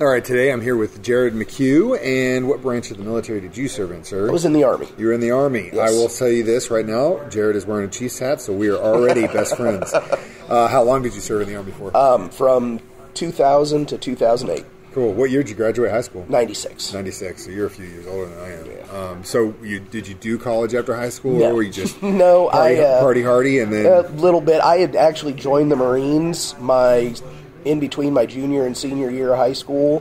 All right, today I'm here with Jared McHugh, and what branch of the military did you serve in, sir? I was in the Army. You were in the Army. Yes. I will tell you this right now, Jared is wearing a Chiefs hat, so we are already best friends. How long did you serve in the Army for? From 2000 to 2008. Cool. What year did you graduate high school? 96. 96, so you're a few years older than I am. Yeah. So did you do college after high school, No. or were you just No, party hardy and then... A little bit. I had actually joined the Marines in between my junior and senior year of high school,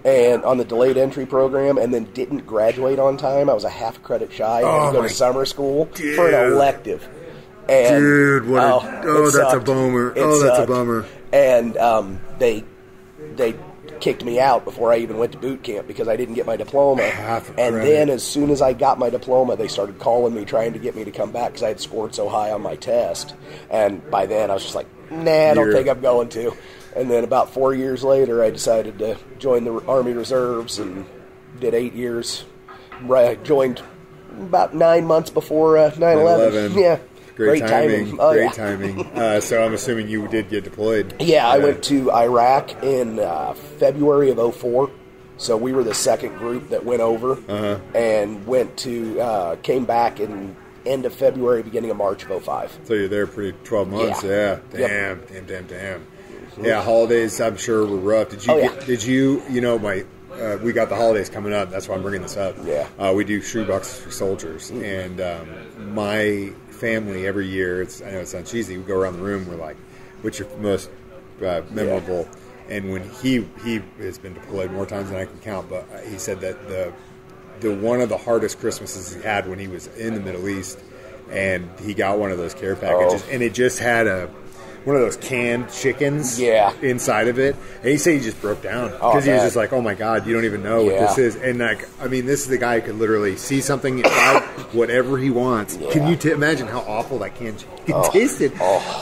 and on the delayed entry program, and then didn't graduate on time. I was a half credit shy. I had to go to summer school for an elective. And, Dude, that's a bummer. That's a bummer. And they kicked me out before I even went to boot camp because I didn't get my diploma. And then as soon as I got my diploma, they started calling me, trying to get me to come back because I had scored so high on my test. And by then I was just like, nah, I don't think I'm going to. And then about 4 years later, I decided to join the Army Reserves and did 8 years. I joined about 9 months before 9/11. Yeah. Great timing. Oh, Great timing. So I'm assuming you did get deployed. Yeah, I went to Iraq in February of 2004. So we were the second group that went over and came back in end of February, beginning of March of 2005. So you're there pretty 12 months. Yeah. Damn. Mm-hmm. Yeah, holidays I'm sure were rough. Did you we got the holidays coming up. That's why I'm bringing this up. Yeah. We do shoeboxes for soldiers, and my family every year. I know it sounds cheesy. We go around the room. We're like, "What's your most memorable?" And when he has been deployed more times than I can count, but he said that the one of the hardest Christmases he had when he was in the Middle East, and he got one of those care packages, and it just had one of those canned chickens inside of it. And he said he just broke down because he was just like, oh my God, you don't even know what this is. And this is the guy who could literally see something and buy whatever he wants. Yeah. Can you imagine how awful that canned chicken tasted?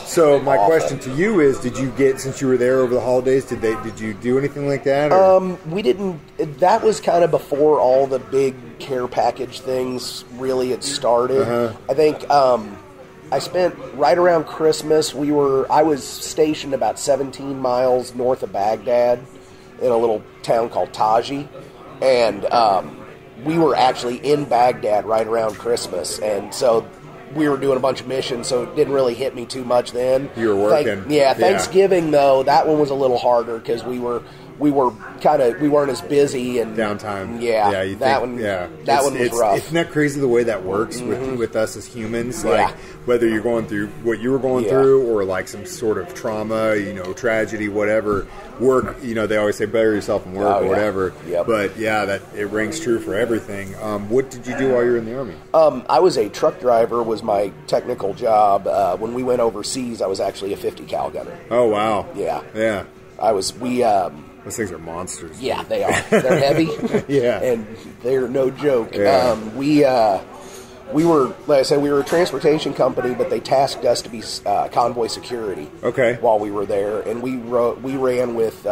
So my question to you is, did you get, since you were there over the holidays, did you do anything like that? Or? We didn't. That was kind of before all the big care package things really had started. I think I spent right around Christmas. I was stationed about 17 miles north of Baghdad in a little town called Taji, and we were actually in Baghdad right around Christmas, and so we were doing a bunch of missions, so it didn't really hit me too much then. You were working. Thanksgiving though, that one was a little harder because we weren't as busy and downtime. That one was rough. Isn't that crazy the way that works with us as humans? Like whether you're going through what you were going through or like some sort of trauma, tragedy, whatever. Work, they always say better yourself in work or whatever. Yep. But that it rings true for everything. What did you do while you were in the Army? I was a truck driver. Was my technical job. When we went overseas, I was actually a 50 cal gunner. Oh wow. Yeah. I was. Those things are monsters. Yeah, they are. They're heavy. And they're no joke. We were, like I said, we were a transportation company, but they tasked us to be convoy security. Okay. While we were there, and we ran with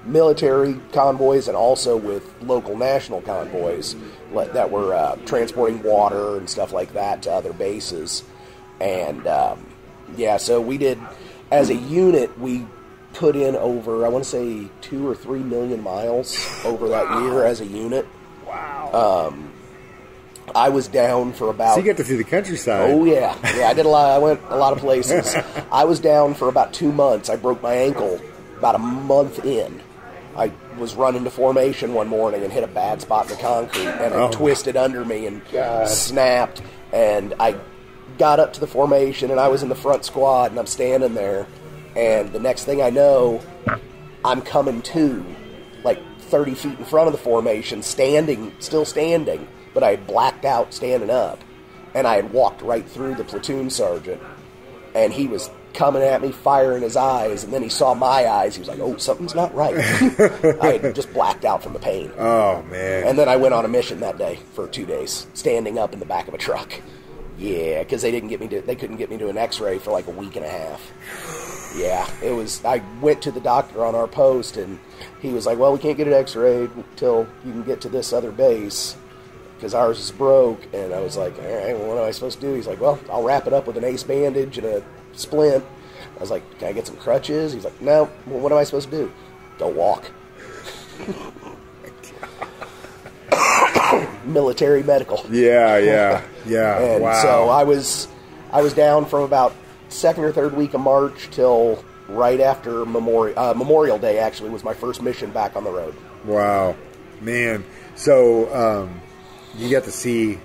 military convoys and also with local national convoys that were transporting water and stuff like that to other bases. And so we did, as a unit, we put in over, I want to say 2 or 3 million miles over that year as a unit. Wow. I was down for about... So you get to see the countryside. Oh, yeah. Yeah, I did a lot. I went a lot of places. I was down for about 2 months. I broke my ankle about a month in. I was running to formation one morning and hit a bad spot in the concrete, and it twisted under me and snapped. And I got up to the formation, and I was in the front squad, and I'm standing there. And the next thing I know, I'm coming to, like 30 feet in front of the formation, still standing, but I had blacked out standing up. And I had walked right through the platoon sergeant, and he was coming at me, firing his eyes, and then he saw my eyes. He was like, oh, something's not right. I had just blacked out from the pain. Oh, man. And then I went on a mission that day for 2 days, standing up in the back of a truck. Yeah, because they couldn't get me to an x-ray for like a week and a half. Yeah, it was. I went to the doctor on our post, and he was like, well, we can't get it x-rayed until you can get to this other base, because ours is broke. And I was like, all right, well, what am I supposed to do? He's like, well, I'll wrap it up with an ace bandage and a splint. I was like, can I get some crutches? He's like, no. Well, what am I supposed to do? Don't walk. Military medical. Yeah. And wow. so I was down from about second or third week of March till right after Memorial Day. Actually, was my first mission back on the road. Wow, man. So you get to see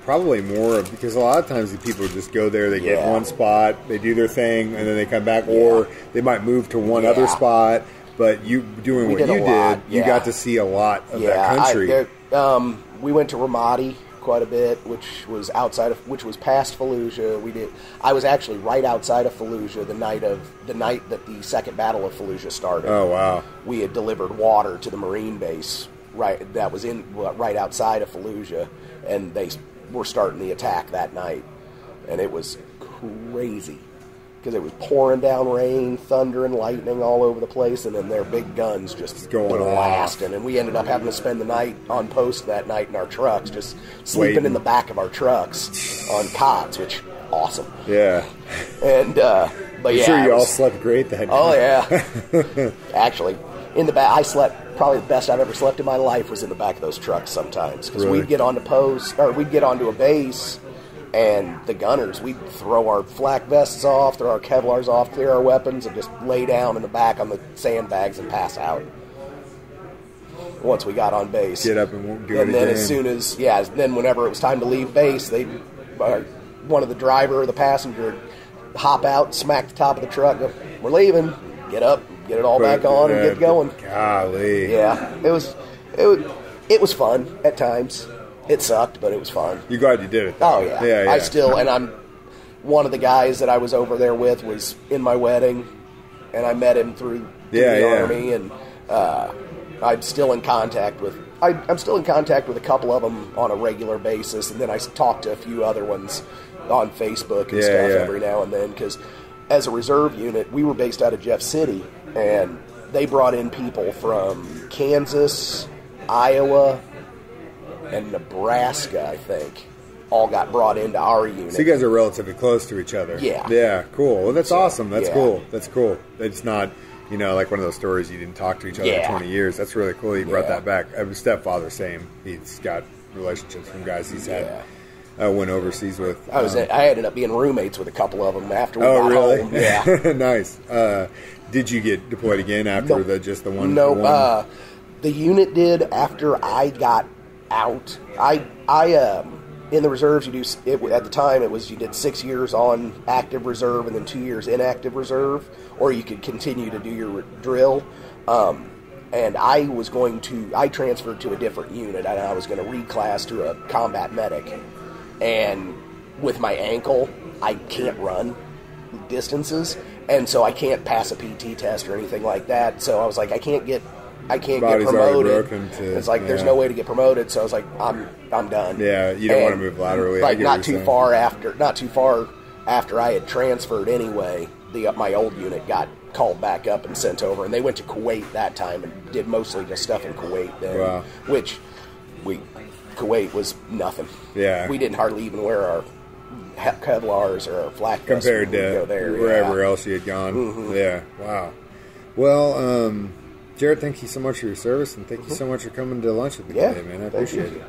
probably more because a lot of times the people just go there, they get one spot, they do their thing, and then they come back, or they might move to one other spot. But you doing what you did, you got to see a lot of that country. We went to Ramadi quite a bit, which was past Fallujah. I was actually right outside of Fallujah the night that the Second Battle of Fallujah started. Oh wow! We had delivered water to the Marine base right outside of Fallujah, and they were starting the attack that night, and it was crazy because it was pouring down rain, thunder, and lightning all over the place, and then their big guns just going blasting. And we ended up having to spend the night on post that night in our trucks, just sleeping in the back of our trucks on cots, which awesome. Yeah. And but I'm sure you all slept great that night. Oh yeah. Actually, in the back, I slept. Probably the best I've ever slept in my life was in the back of those trucks sometimes, because we'd get onto we'd get onto a base. And the gunners, we'd throw our flak vests off, throw our Kevlars off, clear our weapons, and just lay down in the back on the sandbags and pass out. Once we got on base, get up and do it. And then as soon as then whenever it was time to leave base, one of the driver or the passenger would hop out, smack the top of the truck, go, "We're leaving. Get up, get it all back on, and get going." Golly, yeah, it was fun at times. It sucked, but it was fun. You glad you did it, though. Oh, yeah. I'm one of the guys that I was over there with was in my wedding, and I met him through the Army, and I'm still in contact with a couple of them on a regular basis, and then I talk to a few other ones on Facebook and stuff every now and then, because as a reserve unit, we were based out of Jeff City, and they brought in people from Kansas, Iowa, and Nebraska, I think, all got brought into our unit. So you guys are relatively close to each other. Yeah. Yeah, cool. Well, that's awesome. That's cool. That's cool. It's not, like one of those stories you didn't talk to each other in 20 years. That's really cool you brought that back. My stepfather, same. He's got relationships from guys he's had went overseas with. I ended up being roommates with a couple of them after we got home. Yeah. Nice. Did you get deployed again after just the one? No. The unit did after I got out. I in the reserves, you do at the time you did 6 years on active reserve and then 2 years inactive reserve, or you could continue to do your drill. And I transferred to a different unit, and I was going to reclass to a combat medic. And with my ankle, I can't run distances, and so I can't pass a PT test or anything like that. So I was like, I can't get promoted. It's like there's no way to get promoted, so I was like, I'm done. Yeah, you don't want to move laterally. Like not too far after I had transferred anyway, my old unit got called back up and sent over, and they went to Kuwait that time and did mostly just stuff in Kuwait then. Wow. Which Kuwait was nothing. Yeah, we didn't hardly even wear our Kevlars or our flak vests compared to go there, wherever else you had gone. Mm-hmm. Yeah, wow. Well, Jared, thank you so much for your service, and thank you so much for coming to lunch with me today, man. I appreciate it.